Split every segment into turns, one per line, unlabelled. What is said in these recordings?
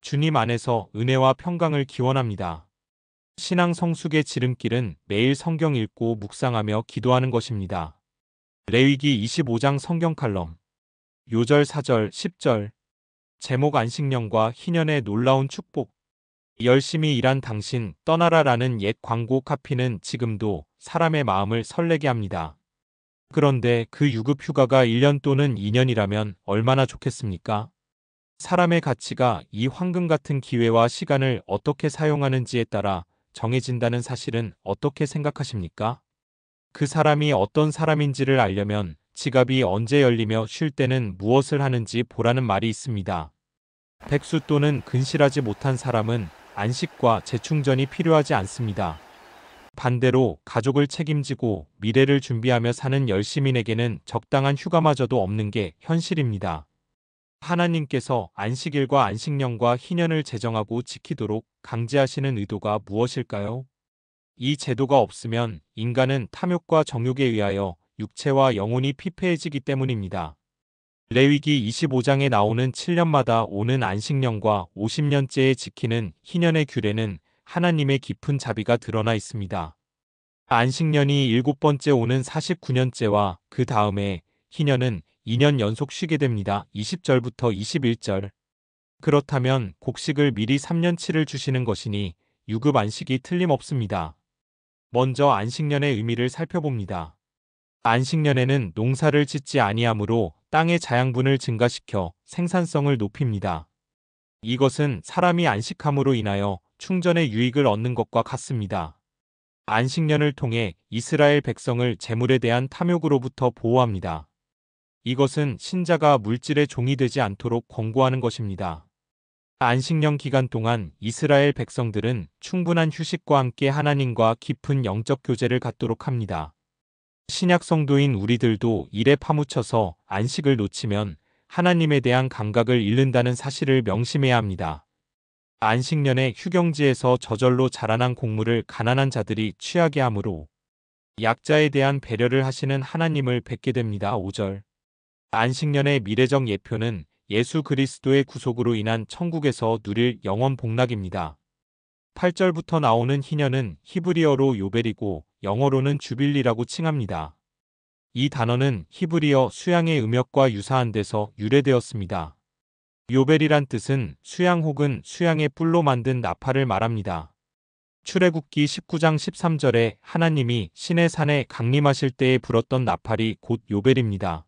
주님 안에서 은혜와 평강을 기원합니다. 신앙 성숙의 지름길은 매일 성경 읽고 묵상하며 기도하는 것입니다. 레위기 25장 성경 칼럼. 요절 4절 10절. 제목 안식년과 희년의 놀라운 축복. 열심히 일한 당신 떠나라라는 옛 광고 카피는 지금도 사람의 마음을 설레게 합니다. 그런데 그 유급 휴가가 1년 또는 2년이라면 얼마나 좋겠습니까? 사람의 가치가 이 황금 같은 기회와 시간을 어떻게 사용하는지에 따라 정해진다는 사실은 어떻게 생각하십니까? 그 사람이 어떤 사람인지를 알려면 지갑이 언제 열리며 쉴 때는 무엇을 하는지 보라는 말이 있습니다. 백수 또는 근실하지 못한 사람은 안식과 재충전이 필요하지 않습니다. 반대로 가족을 책임지고 미래를 준비하며 사는 열심인에게는 적당한 휴가마저도 없는 게 현실입니다. 하나님께서 안식일과 안식년과 희년을 제정하고 지키도록 강제하시는 의도가 무엇일까요? 이 제도가 없으면 인간은 탐욕과 정욕에 의하여 육체와 영혼이 피폐해지기 때문입니다. 레위기 25장에 나오는 7년마다 오는 안식년과 50년째에 지키는 희년의 규례는 하나님의 깊은 자비가 드러나 있습니다. 안식년이 7번째 오는 49년째와 그 다음에 희년은 2년 연속 쉬게 됩니다. 20절부터 21절. 그렇다면 곡식을 미리 3년치를 주시는 것이니 유급 안식이 틀림없습니다. 먼저 안식년의 의미를 살펴봅니다. 안식년에는 농사를 짓지 아니하므로 땅의 자양분을 증가시켜 생산성을 높입니다. 이것은 사람이 안식함으로 인하여 충전의 유익을 얻는 것과 같습니다. 안식년을 통해 이스라엘 백성을 재물에 대한 탐욕으로부터 보호합니다. 이것은 신자가 물질의 종이 되지 않도록 권고하는 것입니다. 안식년 기간 동안 이스라엘 백성들은 충분한 휴식과 함께 하나님과 깊은 영적 교제를 갖도록 합니다. 신약 성도인 우리들도 일에 파묻혀서 안식을 놓치면 하나님에 대한 감각을 잃는다는 사실을 명심해야 합니다. 안식년에 휴경지에서 저절로 자라난 곡물을 가난한 자들이 취하게 하므로 약자에 대한 배려를 하시는 하나님을 뵙게 됩니다. 5절. 안식년의 미래적 예표는 예수 그리스도의 구속으로 인한 천국에서 누릴 영원 복락입니다. 8절부터 나오는 희년은 히브리어로 요벨이고 영어로는 주빌리라고 칭합니다. 이 단어는 히브리어 수양의 음역과 유사한 데서 유래되었습니다. 요벨이란 뜻은 수양 혹은 수양의 뿔로 만든 나팔을 말합니다. 출애굽기 19장 13절에 하나님이 시내 산에 강림하실 때에 불었던 나팔이 곧 요벨입니다.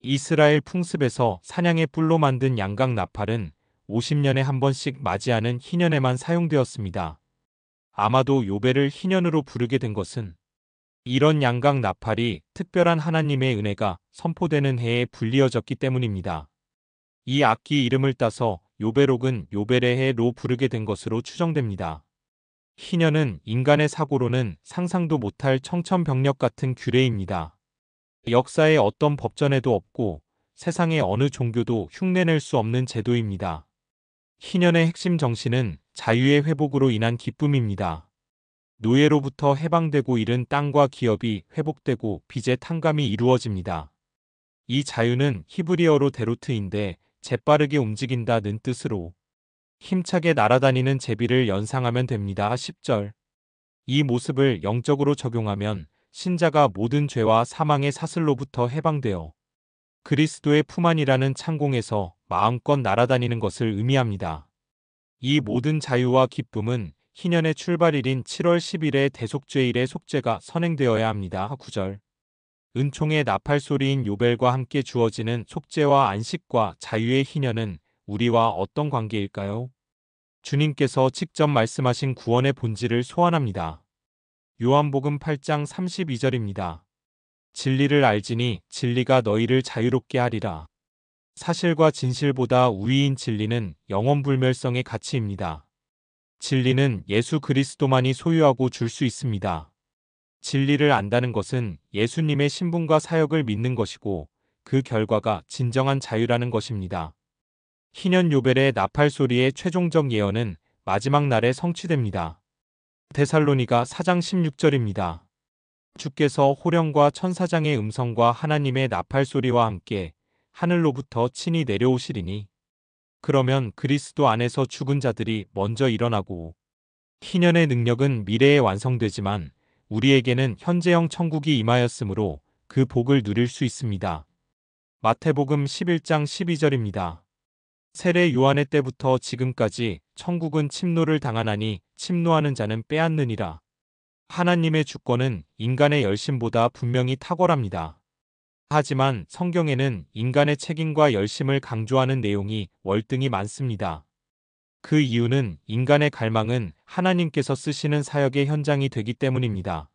이스라엘 풍습에서 사냥의 뿔로 만든 양각 나팔은 50년에 한 번씩 맞이하는 희년에만 사용되었습니다. 아마도 요벨을 희년으로 부르게 된 것은 이런 양각 나팔이 특별한 하나님의 은혜가 선포되는 해에 불리어졌기 때문입니다. 이 악기 이름을 따서 요벨옥은 요벨의 해로 부르게 된 것으로 추정됩니다. 희년은 인간의 사고로는 상상도 못할 청천벽력 같은 규례입니다. 역사의 어떤 법전에도 없고 세상의 어느 종교도 흉내낼 수 없는 제도입니다. 희년의 핵심 정신은 자유의 회복으로 인한 기쁨입니다. 노예로부터 해방되고 잃은 땅과 기업이 회복되고 빚의 탕감이 이루어집니다. 이 자유는 히브리어로 데로트인데 재빠르게 움직인다는 뜻으로 힘차게 날아다니는 제비를 연상하면 됩니다. 10절. 이 모습을 영적으로 적용하면 신자가 모든 죄와 사망의 사슬로부터 해방되어 그리스도의 품 안이라는 창공에서 마음껏 날아다니는 것을 의미합니다. 이 모든 자유와 기쁨은 희년의 출발일인 7월 10일의 대속죄일의 속죄가 선행되어야 합니다. 9절. 은총의 나팔 소리인 요벨과 함께 주어지는 속죄와 안식과 자유의 희년은 우리와 어떤 관계일까요? 주님께서 직접 말씀하신 구원의 본질을 소환합니다. 요한복음 8장 32절입니다. 진리를 알지니 진리가 너희를 자유롭게 하리라. 사실과 진실보다 우위인 진리는 영원불멸성의 가치입니다. 진리는 예수 그리스도만이 소유하고 줄 수 있습니다. 진리를 안다는 것은 예수님의 신분과 사역을 믿는 것이고 그 결과가 진정한 자유라는 것입니다. 희년 요벨의 나팔 소리의 최종적 예언은 마지막 날에 성취됩니다. 데살로니가 4장 16절입니다. 주께서 호령과 천사장의 음성과 하나님의 나팔 소리와 함께 하늘로부터 친히 내려오시리니 그러면 그리스도 안에서 죽은 자들이 먼저 일어나고 희년의 능력은 미래에 완성되지만 우리에게는 현재형 천국이 임하였으므로 그 복을 누릴 수 있습니다. 마태복음 11장 12절입니다. 세례 요한의 때부터 지금까지 천국은 침노를 당하나니 침노하는 자는 빼앗느니라. 하나님의 주권은 인간의 열심보다 분명히 탁월합니다. 하지만 성경에는 인간의 책임과 열심을 강조하는 내용이 월등히 많습니다. 그 이유는 인간의 갈망은 하나님께서 쓰시는 사역의 현장이 되기 때문입니다.